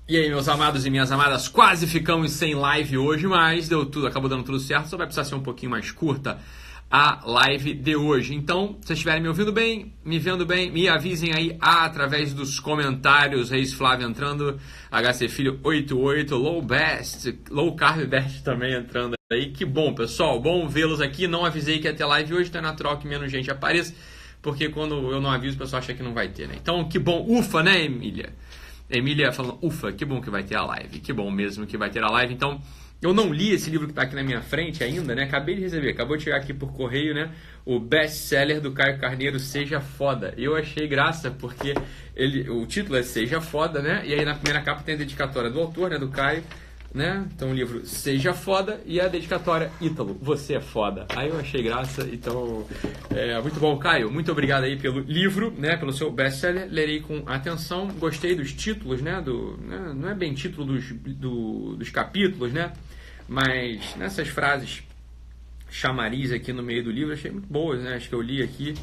E aí, meus amados e minhas amadas, quase ficamos sem live hoje, mas deu tudo, acabou dando tudo certo, só vai precisar ser um pouquinho mais curta a live de hoje. Então, se vocês estiverem me ouvindo bem, me vendo bem, me avisem aí através dos comentários. Reis Flávio entrando, HC Filho 88, Low Carb Best também entrando aí. Que bom, pessoal, bom vê-los aqui. Não avisei que ia ter live hoje, então é natural que menos gente apareça, porque quando eu não aviso, o pessoal acha que não vai ter, né? Então, que bom, ufa, né, Emília? Emília falando, ufa, que bom que vai ter a live, que bom mesmo que vai ter a live. Então, eu não li esse livro que está aqui na minha frente ainda, né? Acabei de receber, acabou de chegar aqui por correio, né? O best-seller do Caio Carneiro, Seja Foda. Eu achei graça, porque o título é Seja Foda, né? E aí na primeira capa tem a dedicatória do autor, né? Do Caio, né? Então o livro Seja Foda e a dedicatória Ítalo, você é foda. Aí eu achei graça, então muito bom, Caio, muito obrigado aí pelo livro, né, pelo seu best-seller, lerei com atenção, gostei dos títulos, né, não é bem título dos capítulos, né, mas nessas frases chamariz aqui no meio do livro, achei muito boas, né, acho que eu li aqui,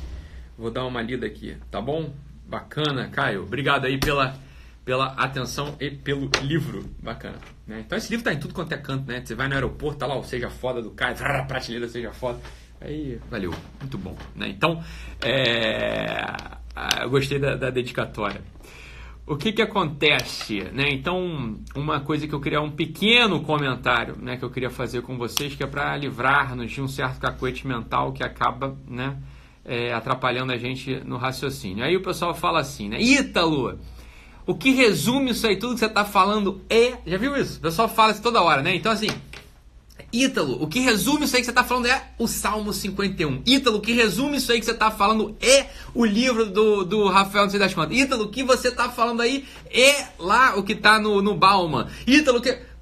vou dar uma lida aqui, tá bom? Bacana, Caio, obrigado aí pela atenção e pelo livro, bacana, né? Então esse livro tá em tudo quanto é canto, né? Você vai no aeroporto, tá lá o Seja Foda do Caio, prateleira Seja Foda, aí valeu, muito bom, né? Então, eu gostei da dedicatória. O que acontece, né? Então, uma coisa que eu queria, um pequeno comentário, né, que eu queria fazer com vocês, que é para livrar-nos de um certo cacoete mental que acaba, né, atrapalhando a gente no raciocínio. Aí o pessoal fala assim, né? Ítalo, o que resume isso aí tudo que você está falando é... Já viu isso? O pessoal fala isso toda hora, né? Então, assim, Ítalo, o que resume isso aí que você está falando é o Salmo 51. Ítalo, o que resume isso aí que você está falando é o livro do Rafael, não sei das quantas. Ítalo, o que você está falando aí é lá o que está no Bauman. Ítalo, o que...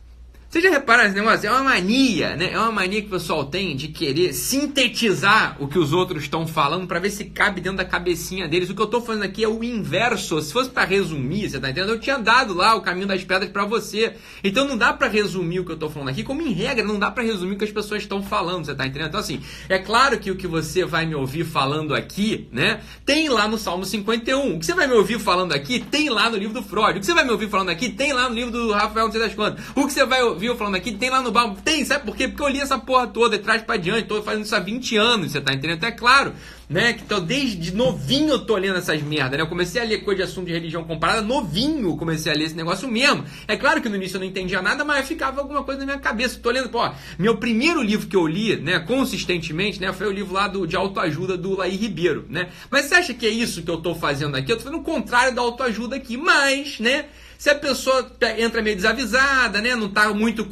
Vocês já repararam esse negócio? É uma mania, né? É uma mania que o pessoal tem de querer sintetizar o que os outros estão falando para ver se cabe dentro da cabecinha deles. O que eu estou fazendo aqui é o inverso. Se fosse para resumir, você tá entendendo? Eu tinha dado lá o caminho das pedras para você. Então não dá para resumir o que eu estou falando aqui, como em regra, não dá para resumir o que as pessoas estão falando, você tá entendendo? Então assim, é claro que o que você vai me ouvir falando aqui, né, tem lá no Salmo 51. O que você vai me ouvir falando aqui, tem lá no livro do Freud. O que você vai me ouvir falando aqui, tem lá no livro do Rafael, não sei das quantas. O que você vai ouvir eu falando aqui, tem lá no Bauman, tem, sabe por quê? Porque eu li essa porra toda, de trás pra diante, tô fazendo isso há 20 anos, você tá entendendo? Então é claro, né, que então, desde novinho eu tô lendo essas merdas, né, eu comecei a ler coisa de assunto de religião comparada, novinho comecei a ler esse negócio mesmo, é claro que no início eu não entendia nada, mas ficava alguma coisa na minha cabeça, tô lendo, pô, meu primeiro livro que eu li, né, consistentemente, né, foi o livro lá de autoajuda do Laí Ribeiro, né, mas você acha que é isso que eu tô fazendo aqui? Eu tô fazendo o contrário da autoajuda aqui, mas, né, se a pessoa entra meio desavisada, né, não tá muito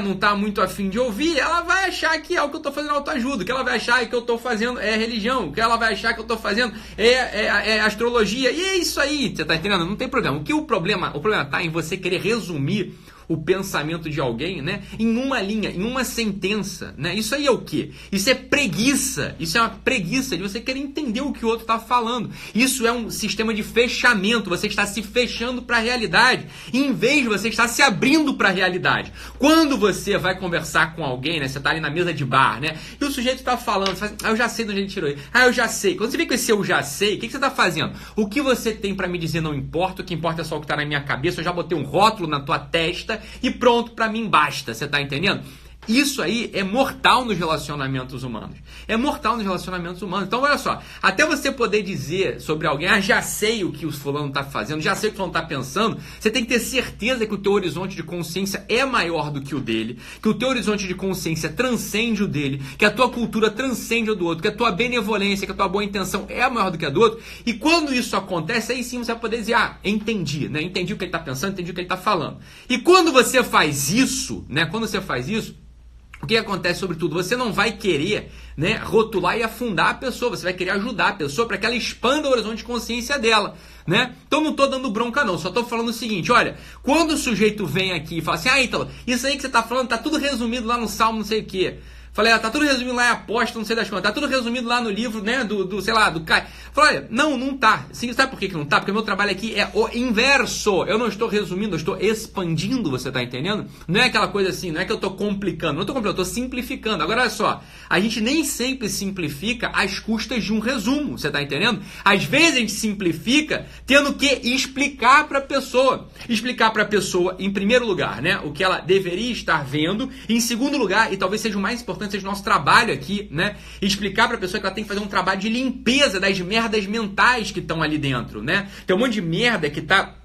não tá muito afim de ouvir, ela vai achar que é o que eu tô fazendo autoajuda, que ela vai achar que eu tô fazendo é religião, que ela vai achar que eu tô fazendo é astrologia, e é isso aí, você tá entendendo? Não tem problema. O problema tá em você querer resumir o pensamento de alguém, né, em uma linha, em uma sentença, né? Isso aí é o quê? Isso é preguiça. Isso é uma preguiça de você querer entender o que o outro está falando. Isso é um sistema de fechamento. Você está se fechando para a realidade, em vez de você estar se abrindo para a realidade. Quando você vai conversar com alguém, né, você está ali na mesa de bar, né, e o sujeito está falando, você faz, eu já sei de onde ele tirou ele. Eu já sei. Quando você vê com esse eu já sei, o que você está fazendo? O que você tem para me dizer não importa, o que importa é só o que está na minha cabeça. Eu já botei um rótulo na tua testa e pronto, pra mim basta, você tá entendendo? Isso aí é mortal nos relacionamentos humanos. É mortal nos relacionamentos humanos. Então, olha só, até você poder dizer sobre alguém, já sei o que o fulano tá fazendo, já sei o que o fulano tá pensando, você tem que ter certeza que o teu horizonte de consciência é maior do que o dele, que o teu horizonte de consciência transcende o dele, que a tua cultura transcende o do outro, que a tua benevolência, que a tua boa intenção é maior do que a do outro. E quando isso acontece, aí sim você vai poder dizer, entendi, né? Entendi o que ele tá pensando, entendi o que ele tá falando. E quando você faz isso, né? O que acontece sobretudo? Você não vai querer, né, rotular e afundar a pessoa, você vai querer ajudar a pessoa para que ela expanda o horizonte de consciência dela, né? Então não estou dando bronca não, só estou falando o seguinte, olha, quando o sujeito vem aqui e fala assim, Ítalo, isso aí que você está falando está tudo resumido lá no Salmo não sei o quê. Falei, tá tudo resumido lá em aposta, não sei das contas. Tá tudo resumido lá no livro, né, do Caio. Falei, olha, não tá. Sim, sabe por que não tá? Porque o meu trabalho aqui é o inverso. Eu não estou resumindo, eu estou expandindo, você tá entendendo? Não é aquela coisa assim, não é que eu tô complicando. Não tô complicando, eu tô simplificando. Agora, olha só, a gente nem sempre simplifica às custas de um resumo, você tá entendendo? Às vezes a gente simplifica tendo que explicar pra pessoa. Explicar pra pessoa, em primeiro lugar, né, o que ela deveria estar vendo. Em segundo lugar, e talvez seja o mais importante, seja o nosso trabalho aqui, né? Explicar pra pessoa que ela tem que fazer um trabalho de limpeza das merdas mentais que estão ali dentro, né? Tem um monte de merda que tá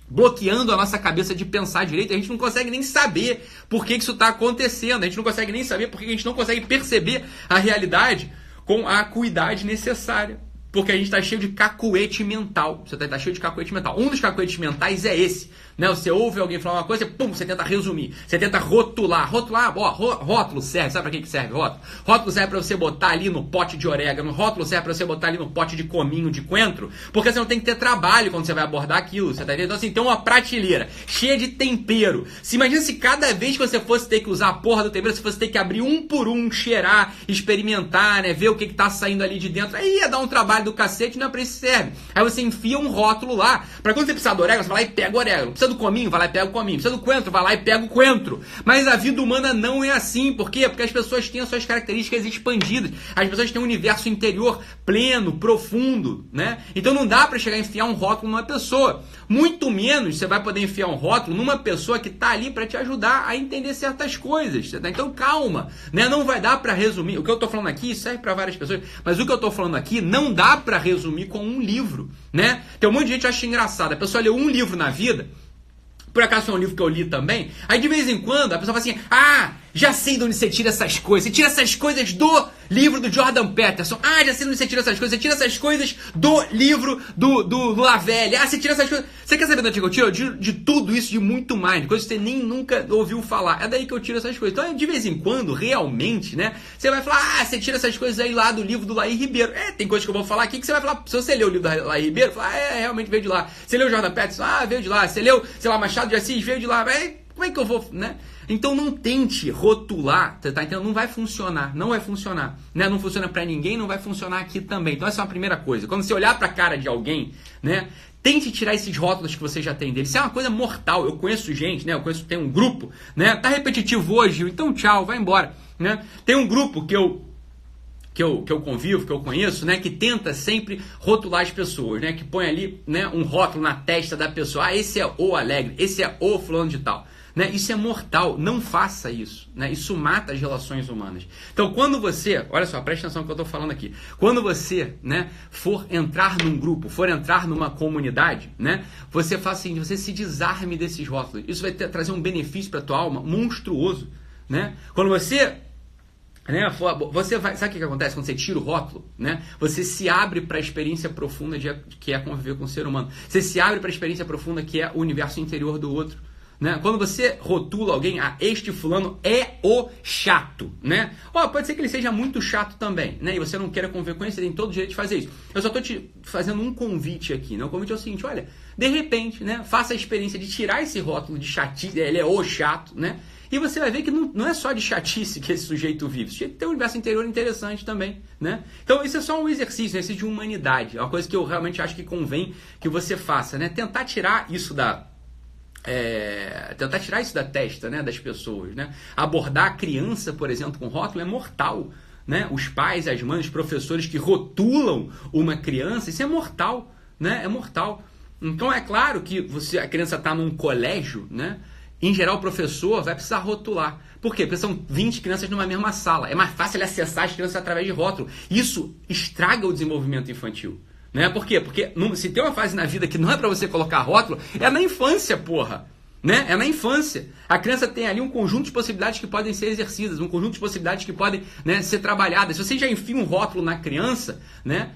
bloqueando a nossa cabeça de pensar direito, a gente não consegue nem saber por que isso tá acontecendo, a gente não consegue nem saber por que a gente não consegue perceber a realidade com a acuidade necessária. Porque a gente tá cheio de cacuete mental. Você tá cheio de cacuete mental. Um dos cacuetes mentais é esse, né? Você ouve alguém falar uma coisa, pum, você tenta resumir. Você tenta rotular. Rotular, ó, rótulo serve. Sabe pra que serve rótulo? Rótulo serve pra você botar ali no pote de orégano. Rótulo serve pra você botar ali no pote de cominho, de coentro. Porque você não tem que ter trabalho quando você vai abordar aquilo. Você tá entendendo? Então assim, tem uma prateleira cheia de tempero. Se imagina se cada vez que você fosse ter que usar a porra do tempero, você fosse ter que abrir um por um, cheirar, experimentar, né? Ver o que tá saindo ali de dentro. Aí ia dar um trabalho do cacete, não é pra isso que serve. Aí você enfia um rótulo lá, pra quando você precisar do orégano, você vai lá e pega o orégano. Precisa do cominho, vai lá e pega o cominho. Precisa do coentro, vai lá e pega o coentro. Mas a vida humana não é assim. Por quê? Porque as pessoas têm as suas características expandidas. As pessoas têm um universo interior pleno, profundo, né? Então não dá pra chegar a enfiar um rótulo numa pessoa. Muito menos você vai poder enfiar um rótulo numa pessoa que tá ali pra te ajudar a entender certas coisas. Então calma, né? Não vai dar pra resumir. O que eu tô falando aqui serve pra várias pessoas, mas o que eu tô falando aqui não dá pra resumir com um livro, né? Tem um monte de gente que acha engraçado. A pessoa leu um livro na vida, por acaso foi um livro que eu li também, aí de vez em quando a pessoa fala assim, já sei de onde você tira essas coisas. Você tira essas coisas do livro do Jordan Peterson. Já sei de onde você tira essas coisas. Você tira essas coisas do livro do Lavelle. Você tira essas coisas. Você quer saber de onde eu tiro? De tudo isso, de muito mais. De coisas que você nem nunca ouviu falar. É daí que eu tiro essas coisas. Então, de vez em quando, realmente, né? Você vai falar, você tira essas coisas aí lá do livro do Laí Ribeiro. Tem coisas que eu vou falar aqui que você vai falar. Se você leu o livro do Laí Ribeiro, fala, realmente veio de lá. Você leu o Jordan Peterson? Veio de lá. Você leu, sei lá, Machado de Assis? Veio de lá. Como é que eu vou, né? Então não tente rotular, tá entendendo? Não vai funcionar, né? Não funciona pra ninguém, não vai funcionar aqui também. Então essa é uma primeira coisa. Quando você olhar pra cara de alguém, né? Tente tirar esses rótulos que você já tem dele. Isso é uma coisa mortal. Eu conheço gente, né? Tem um grupo, né? Tá repetitivo hoje, então tchau, vai embora, né? Tem um grupo que eu convivo, que eu conheço, né, que tenta sempre rotular as pessoas, né, que põe ali, né, um rótulo na testa da pessoa, esse é o alegre, esse é o fulano de tal, né, isso é mortal, não faça isso, né, isso mata as relações humanas. Então quando você, olha só, presta atenção no que eu estou falando aqui, quando você, né, for entrar num grupo, for entrar numa comunidade, né, você faz assim, você se desarme desses rótulos, isso vai trazer um benefício para a tua alma monstruoso, né, quando você vai, sabe o que acontece quando você tira o rótulo, né? Você se abre para a experiência profunda que é conviver com o ser humano. Você se abre para a experiência profunda que é o universo interior do outro, né? Quando você rotula alguém, este fulano é o chato, né? Pode ser que ele seja muito chato também, né? E você não queira conviver com ele, você tem todo o direito de fazer isso. Eu só estou te fazendo um convite aqui, né? O convite é o seguinte, olha, de repente, né? Faça a experiência de tirar esse rótulo de chatice, ele é o chato, né? E você vai ver que não é só de chatice que esse sujeito vive. Esse sujeito tem um universo interior interessante também, né? Então isso é só um exercício, um exercício de humanidade. É uma coisa que eu realmente acho que convém que você faça, né? Tentar tirar isso da testa, né, das pessoas, né? Abordar a criança, por exemplo, com rótulo é mortal, né? Os pais, as mães, os professores que rotulam uma criança, isso é mortal, né? É mortal. Então é claro que a criança está num colégio, né? Em geral, o professor vai precisar rotular. Por quê? Porque são 20 crianças numa mesma sala. É mais fácil ele acessar as crianças através de rótulo. Isso estraga o desenvolvimento infantil. Né? Por quê? Porque se tem uma fase na vida que não é para você colocar rótulo, é na infância, porra. Né? É na infância. A criança tem ali um conjunto de possibilidades que podem ser exercidas, um conjunto de possibilidades que podem, né, ser trabalhadas. Se você já enfia um rótulo na criança, né?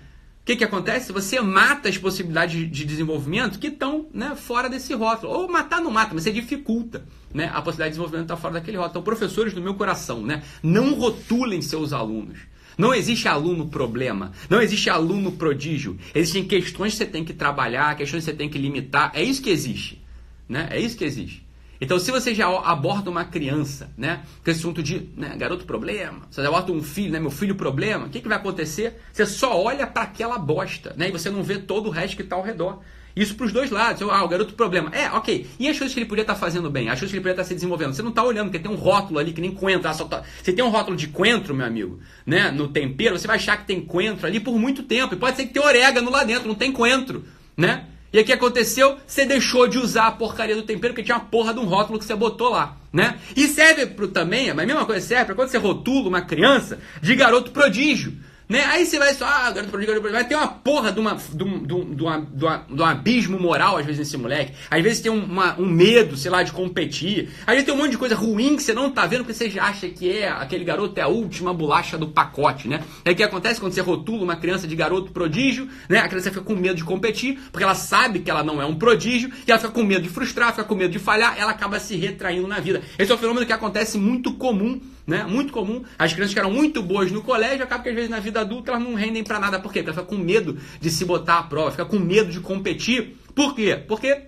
O que acontece? Você mata as possibilidades de desenvolvimento que estão, né, fora desse rótulo. Ou matar não mata, mas você dificulta, né, a possibilidade de desenvolvimento estar fora daquele rótulo. Então, professores do meu coração, né, não rotulem seus alunos. Não existe aluno problema, não existe aluno prodígio. Existem questões que você tem que trabalhar, questões que você tem que limitar. É isso que existe, né? É isso que existe. Então, se você já aborda uma criança, né, com esse assunto de, né, garoto problema, você já aborda um filho, né, meu filho problema, o que vai acontecer? Você só olha para aquela bosta, né, e você não vê todo o resto que está ao redor. Isso para os dois lados. O garoto problema. Ok. E as coisas que ele podia estar fazendo bem? As coisas que ele podia estar se desenvolvendo? Você não está olhando, porque tem um rótulo ali que nem coentro. Você tem um rótulo de coentro, meu amigo, né, no tempero, você vai achar que tem coentro ali por muito tempo. E pode ser que tenha orégano lá dentro, não tem coentro, né? E aí o que aconteceu? Você deixou de usar a porcaria do tempero porque tinha uma porra de um rótulo que você botou lá, né? E serve também, a mesma coisa serve para quando você rotula uma criança de garoto prodígio, né? Aí você vai só, garoto prodígio, vai ter uma porra de um abismo moral, às vezes, nesse moleque. Às vezes tem um medo, sei lá, de competir. Às vezes tem um monte de coisa ruim que você não tá vendo porque você já acha que aquele garoto é a última bolacha do pacote, né? É o que acontece quando você rotula uma criança de garoto prodígio, né? A criança fica com medo de competir, porque ela sabe que ela não é um prodígio, e ela fica com medo de frustrar, fica com medo de falhar, ela acaba se retraindo na vida. Esse é um fenômeno que acontece muito comum, né? Muito comum. As crianças que eram muito boas no colégio, acabam que às vezes na vida adulta elas não rendem pra nada. Por quê? Porque ela fica com medo de se botar à prova, fica com medo de competir. Por quê? Porque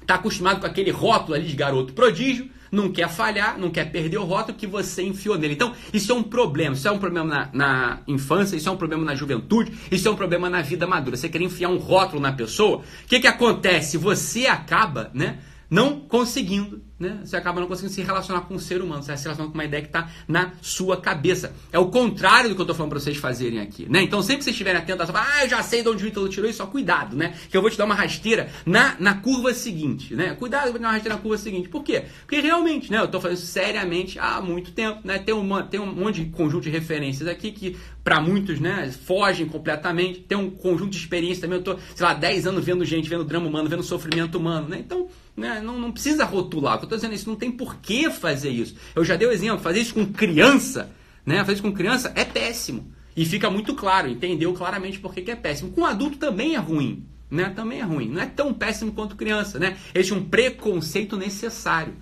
tá acostumado com aquele rótulo ali de garoto prodígio, não quer falhar, não quer perder o rótulo que você enfiou nele. Então, isso é um problema. Isso é um problema na infância, isso é um problema na juventude, isso é um problema na vida madura. Você quer enfiar um rótulo na pessoa, o que acontece? Você acaba, né, não conseguindo, né? Você acaba não conseguindo se relacionar com um ser humano, você vai se relacionar com uma ideia que está na sua cabeça. É o contrário do que eu estou falando para vocês fazerem aqui, né? Então, sempre que vocês estiverem atentos, eu já sei de onde o Ítalo tirou isso, só cuidado, né? Que eu vou te dar uma rasteira na curva seguinte, né? Cuidado, eu vou te dar uma rasteira na curva seguinte. Por quê? Porque realmente, né? Eu estou fazendo isso seriamente há muito tempo, né? Tem um monte de conjunto de referências aqui que, para muitos, né, fogem completamente. Tem um conjunto de experiências também. Eu estou, sei lá, 10 anos vendo gente, vendo drama humano, vendo sofrimento humano, né? Então, né, não precisa rotular. O que eu estou dizendo é isso, não tem por que fazer isso. Eu já dei o exemplo, fazer isso com criança, né? Fazer isso com criança é péssimo. E fica muito claro, entendeu claramente por que é péssimo. Com adulto também é ruim, né? Também é ruim. Não é tão péssimo quanto criança, né? Existe um preconceito necessário,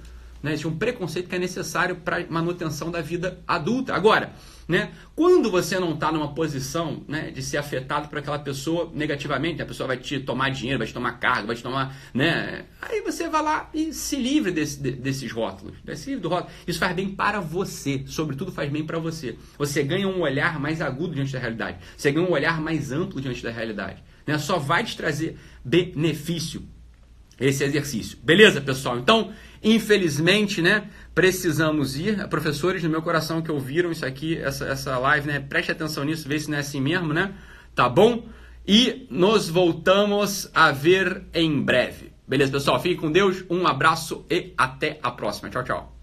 né? Existe um preconceito que é necessário para manutenção da vida adulta. Agora, né, quando você não está numa posição, né, de ser afetado por aquela pessoa negativamente, a pessoa vai te tomar dinheiro, vai te tomar cargo, vai te tomar, né, aí você vai lá e se livre desses rótulos, se livre do rótulo. Isso faz bem para você, sobretudo faz bem para você. Você ganha um olhar mais agudo diante da realidade, você ganha um olhar mais amplo diante da realidade, né, só vai te trazer benefício esse exercício. Beleza, pessoal? Então, infelizmente, né, precisamos ir. Professores no meu coração que ouviram isso aqui, essa live, né, preste atenção nisso, vê se não é assim mesmo, né? Tá bom? E nos voltamos a ver em breve. Beleza, pessoal? Fique com Deus, um abraço e até a próxima. Tchau, tchau.